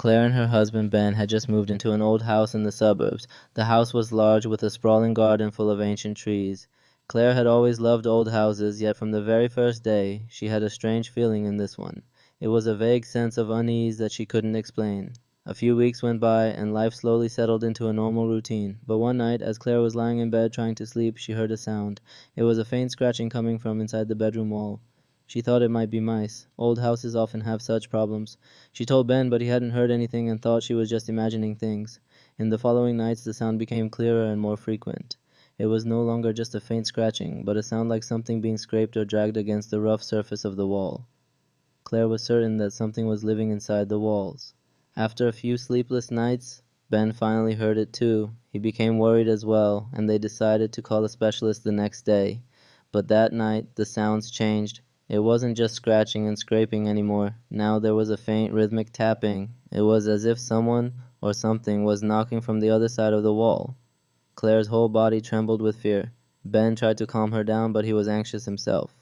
Claire and her husband Ben had just moved into an old house in the suburbs. The house was large with a sprawling garden full of ancient trees. Claire had always loved old houses, yet from the very first day she had a strange feeling in this one. It was a vague sense of unease that she couldn't explain. A few weeks went by, and life slowly settled into a normal routine. But one night, as Claire was lying in bed trying to sleep, she heard a sound. It was a faint scratching coming from inside the bedroom wall. She thought it might be mice. Old houses often have such problems. She told Ben, but he hadn't heard anything and thought she was just imagining things. In the following nights, the sound became clearer and more frequent. It was no longer just a faint scratching, but a sound like something being scraped or dragged against the rough surface of the wall. Claire was certain that something was living inside the walls. After a few sleepless nights, Ben finally heard it too. He became worried as well, and they decided to call a specialist the next day. But that night, the sounds changed. It wasn't just scratching and scraping anymore. Now there was a faint rhythmic tapping. It was as if someone or something was knocking from the other side of the wall. Claire's whole body trembled with fear. Ben tried to calm her down, but he was anxious himself.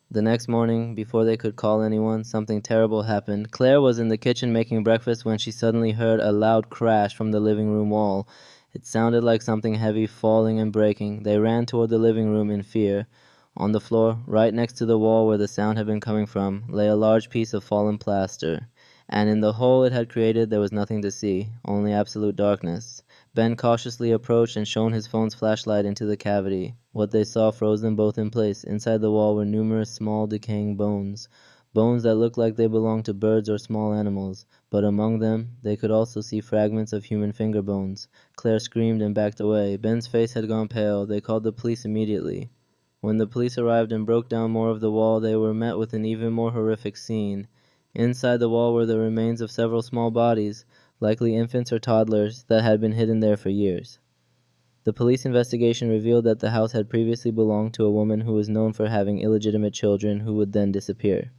The next morning, before they could call anyone, something terrible happened. Claire was in the kitchen making breakfast when she suddenly heard a loud crash from the living room wall. It sounded like something heavy falling and breaking. They ran toward the living room in fear. On the floor, right next to the wall where the sound had been coming from, lay a large piece of fallen plaster. And in the hole it had created there was nothing to see, only absolute darkness. Ben cautiously approached and shone his phone's flashlight into the cavity. What they saw froze them both in place. Inside the wall were numerous small decaying bones. Bones that looked like they belonged to birds or small animals. But among them, they could also see fragments of human finger bones. Claire screamed and backed away. Ben's face had gone pale. They called the police immediately. When the police arrived and broke down more of the wall, they were met with an even more horrific scene. Inside the wall were the remains of several small bodies, likely infants or toddlers, that had been hidden there for years. The police investigation revealed that the house had previously belonged to a woman who was known for having illegitimate children who would then disappear.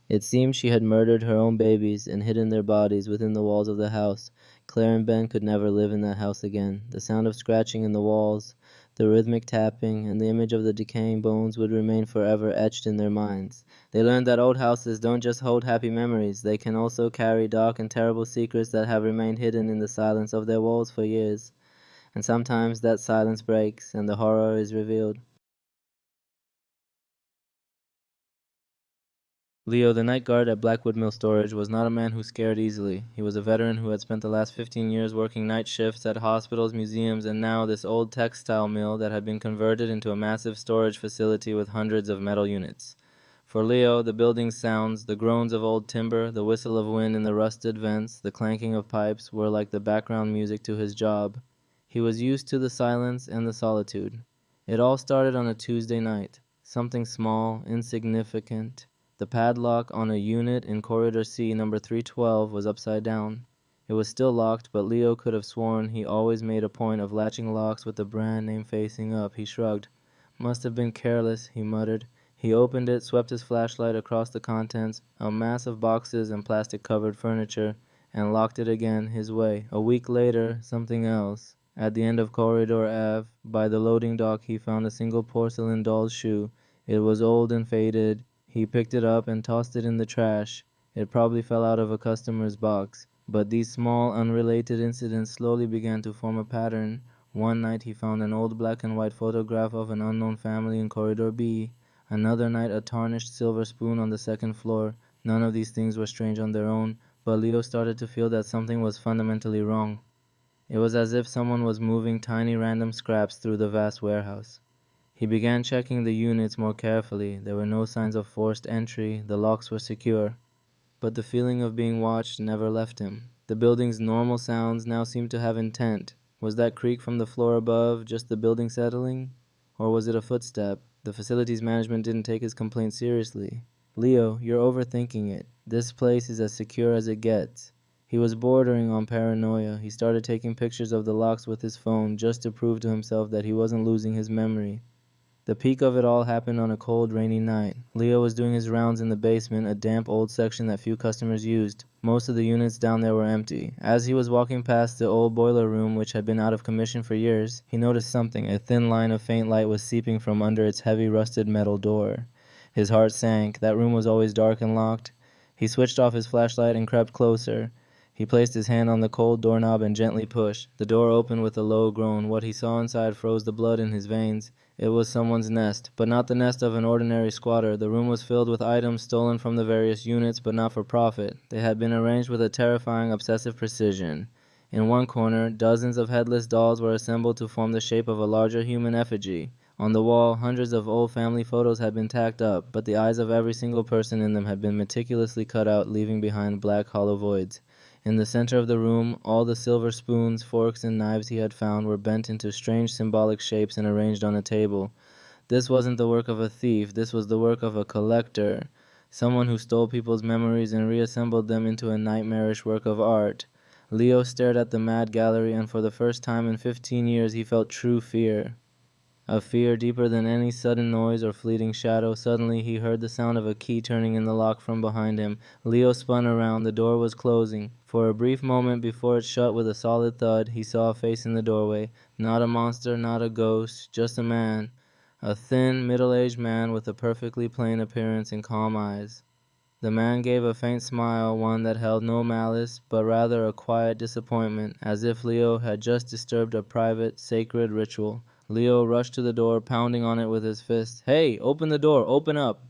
It seemed she had murdered her own babies and hidden their bodies within the walls of the house. Claire and Ben could never live in that house again. The sound of scratching in the walls, the rhythmic tapping, and the image of the decaying bones would remain forever etched in their minds. They learned that old houses don't just hold happy memories, they can also carry dark and terrible secrets that have remained hidden in the silence of their walls for years. And sometimes that silence breaks and the horror is revealed. Leo, the night guard at Blackwood Mill Storage, was not a man who scared easily. He was a veteran who had spent the last 15 years working night shifts at hospitals, museums, and now this old textile mill that had been converted into a massive storage facility with hundreds of metal units. For Leo, the building's sounds, the groans of old timber, the whistle of wind in the rusted vents, the clanking of pipes, were like the background music to his job. He was used to the silence and the solitude. It all started on a Tuesday night. Something small, insignificant. The padlock on a unit in Corridor C number 312 was upside down. It was still locked, but Leo could have sworn he always made a point of latching locks with the brand name facing up. He shrugged. "Must have been careless," he muttered. He opened it, swept his flashlight across the contents, a mass of boxes and plastic-covered furniture, and locked it again his way. A week later, something else. At the end of Corridor Ave, by the loading dock, he found a single porcelain doll's shoe. It was old and faded. He picked it up and tossed it in the trash. It probably fell out of a customer's box. But these small, unrelated incidents slowly began to form a pattern. One night he found an old black and white photograph of an unknown family in Corridor B. Another night a tarnished silver spoon on the second floor. None of these things were strange on their own, but Leo started to feel that something was fundamentally wrong. It was as if someone was moving tiny random scraps through the vast warehouse. He began checking the units more carefully. There were no signs of forced entry. The locks were secure. But the feeling of being watched never left him. The building's normal sounds now seemed to have intent. Was that creak from the floor above just the building settling? Or was it a footstep? The facility's management didn't take his complaint seriously. "Leo, you're overthinking it. This place is as secure as it gets." He was bordering on paranoia. He started taking pictures of the locks with his phone just to prove to himself that he wasn't losing his memory. The peak of it all happened on a cold, rainy night. Leo was doing his rounds in the basement, a damp old section that few customers used. Most of the units down there were empty. As he was walking past the old boiler room, which had been out of commission for years, he noticed something. A thin line of faint light was seeping from under its heavy, rusted metal door. His heart sank. That room was always dark and locked. He switched off his flashlight and crept closer. He placed his hand on the cold doorknob and gently pushed. The door opened with a low groan. What he saw inside froze the blood in his veins. It was someone's nest, but not the nest of an ordinary squatter. The room was filled with items stolen from the various units, but not for profit. They had been arranged with a terrifying, obsessive precision. In one corner, dozens of headless dolls were assembled to form the shape of a larger human effigy. On the wall, hundreds of old family photos had been tacked up, but the eyes of every single person in them had been meticulously cut out, leaving behind black hollow voids. In the center of the room, all the silver spoons, forks, and knives he had found were bent into strange symbolic shapes and arranged on a table. This wasn't the work of a thief, this was the work of a collector, someone who stole people's memories and reassembled them into a nightmarish work of art. Leo stared at the mad gallery, and for the first time in 15 years he felt true fear. A fear deeper than any sudden noise or fleeting shadow. Suddenly he heard the sound of a key turning in the lock from behind him. Leo spun around. The door was closing. For a brief moment before it shut with a solid thud, he saw a face in the doorway. Not a monster, not a ghost, just a man. A thin, middle-aged man with a perfectly plain appearance and calm eyes. The man gave a faint smile, one that held no malice, but rather a quiet disappointment, as if Leo had just disturbed a private, sacred ritual. Leo rushed to the door, pounding on it with his fist. "Hey, open the door! Open up!"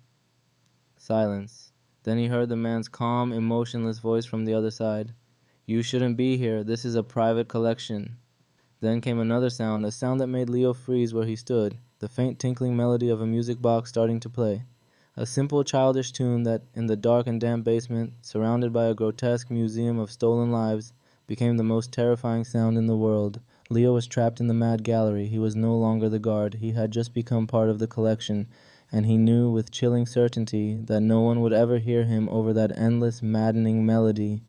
Silence. Then he heard the man's calm, emotionless voice from the other side. "You shouldn't be here. This is a private collection." Then came another sound, a sound that made Leo freeze where he stood, the faint tinkling melody of a music box starting to play. A simple childish tune that, in the dark and damp basement, surrounded by a grotesque museum of stolen lives, became the most terrifying sound in the world. Leo was trapped in the mad gallery. He was no longer the guard. He had just become part of the collection, and he knew with chilling certainty that no one would ever hear him over that endless, maddening melody.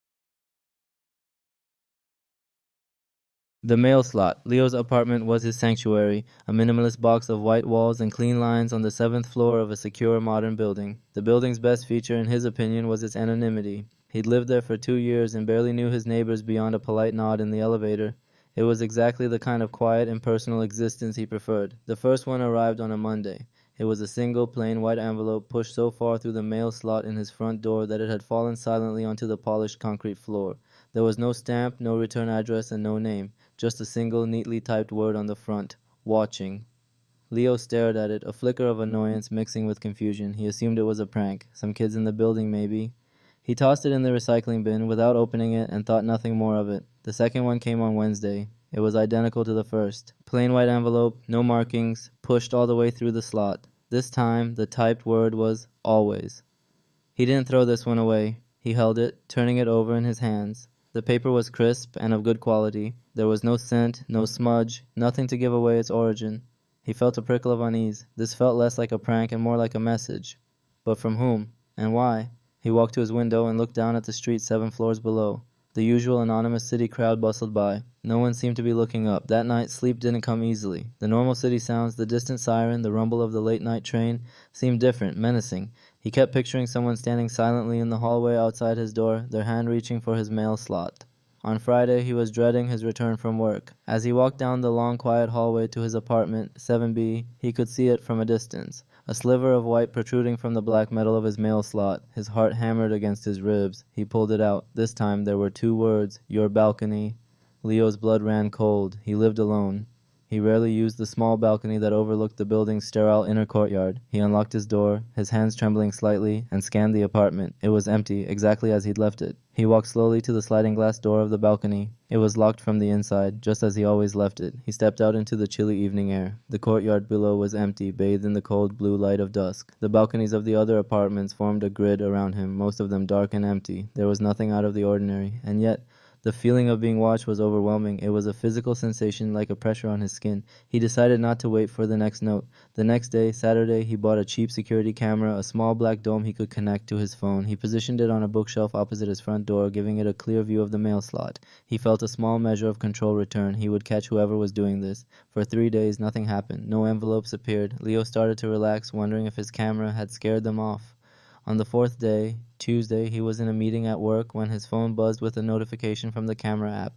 The mail slot. Leo's apartment was his sanctuary, a minimalist box of white walls and clean lines on the 7th floor of a secure modern building. The building's best feature, in his opinion, was its anonymity. He'd lived there for 2 years and barely knew his neighbors beyond a polite nod in the elevator. It was exactly the kind of quiet, impersonal existence he preferred. The first one arrived on a Monday. It was a single, plain white envelope pushed so far through the mail slot in his front door that it had fallen silently onto the polished concrete floor. There was no stamp, no return address, and no name. Just a single, neatly typed word on the front. Watching. Leo stared at it, a flicker of annoyance mixing with confusion. He assumed it was a prank. Some kids in the building, maybe. He tossed it in the recycling bin without opening it and thought nothing more of it. The second one came on Wednesday. It was identical to the first. Plain white envelope, no markings, pushed all the way through the slot. This time, the typed word was always. He didn't throw this one away. He held it, turning it over in his hands. The paper was crisp and of good quality. There was no scent, no smudge, nothing to give away its origin. He felt a prickle of unease. This felt less like a prank and more like a message. But from whom? And why? He walked to his window and looked down at the street 7 floors below. The usual anonymous city crowd bustled by. No one seemed to be looking up. That night, sleep didn't come easily. The normal city sounds, the distant siren, the rumble of the late-night train, seemed different, menacing. He kept picturing someone standing silently in the hallway outside his door, their hand reaching for his mail slot. On Friday, he was dreading his return from work. As he walked down the long, quiet hallway to his apartment, 7B, he could see it from a distance. A sliver of white protruding from the black metal of his mail slot. His heart hammered against his ribs. He pulled it out. This time there were 2 words, "Your balcony." Leo's blood ran cold. He lived alone. He rarely used the small balcony that overlooked the building's sterile inner courtyard. He unlocked his door, his hands trembling slightly, and scanned the apartment. It was empty, exactly as he'd left it. He walked slowly to the sliding glass door of the balcony. It was locked from the inside, just as he always left it. He stepped out into the chilly evening air. The courtyard below was empty, bathed in the cold blue light of dusk. The balconies of the other apartments formed a grid around him, most of them dark and empty. There was nothing out of the ordinary, and yet the feeling of being watched was overwhelming. It was a physical sensation like a pressure on his skin. He decided not to wait for the next note. The next day, Saturday, he bought a cheap security camera, a small black dome he could connect to his phone. He positioned it on a bookshelf opposite his front door, giving it a clear view of the mail slot. He felt a small measure of control return. He would catch whoever was doing this. For 3 days, nothing happened. No envelopes appeared. Leo started to relax, wondering if his camera had scared them off. On the 4th day, Tuesday, he was in a meeting at work when his phone buzzed with a notification from the camera app.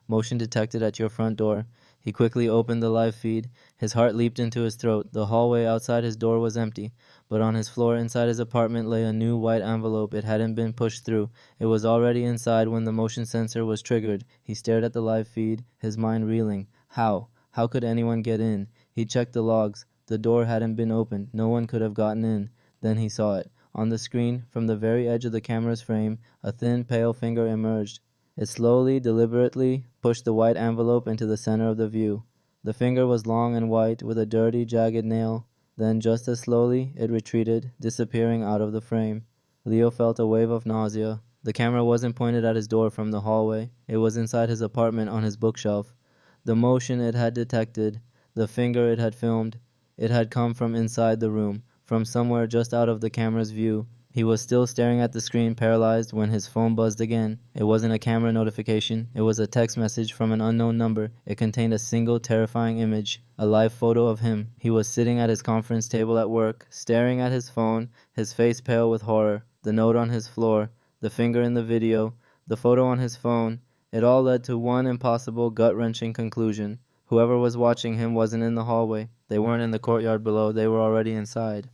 "Motion detected at your front door." He quickly opened the live feed. His heart leaped into his throat. The hallway outside his door was empty, but on his floor inside his apartment lay a new white envelope. It hadn't been pushed through. It was already inside when the motion sensor was triggered. He stared at the live feed, his mind reeling. How? How could anyone get in? He checked the logs. The door hadn't been opened. No one could have gotten in. Then he saw it. On the screen, from the very edge of the camera's frame, a thin, pale finger emerged. It slowly, deliberately pushed the white envelope into the center of the view. The finger was long and white, with a dirty, jagged nail. Then, just as slowly, it retreated, disappearing out of the frame. Leo felt a wave of nausea. The camera wasn't pointed at his door from the hallway. It was inside his apartment on his bookshelf. The motion it had detected, the finger it had filmed, it had come from inside the room, from somewhere just out of the camera's view. He was still staring at the screen, paralyzed, when his phone buzzed again. It wasn't a camera notification. It was a text message from an unknown number. It contained a single terrifying image, a live photo of him. He was sitting at his conference table at work, staring at his phone, his face pale with horror. The note on his floor, the finger in the video, the photo on his phone. It all led to one impossible, gut-wrenching conclusion. Whoever was watching him wasn't in the hallway. They weren't in the courtyard below. They were already inside.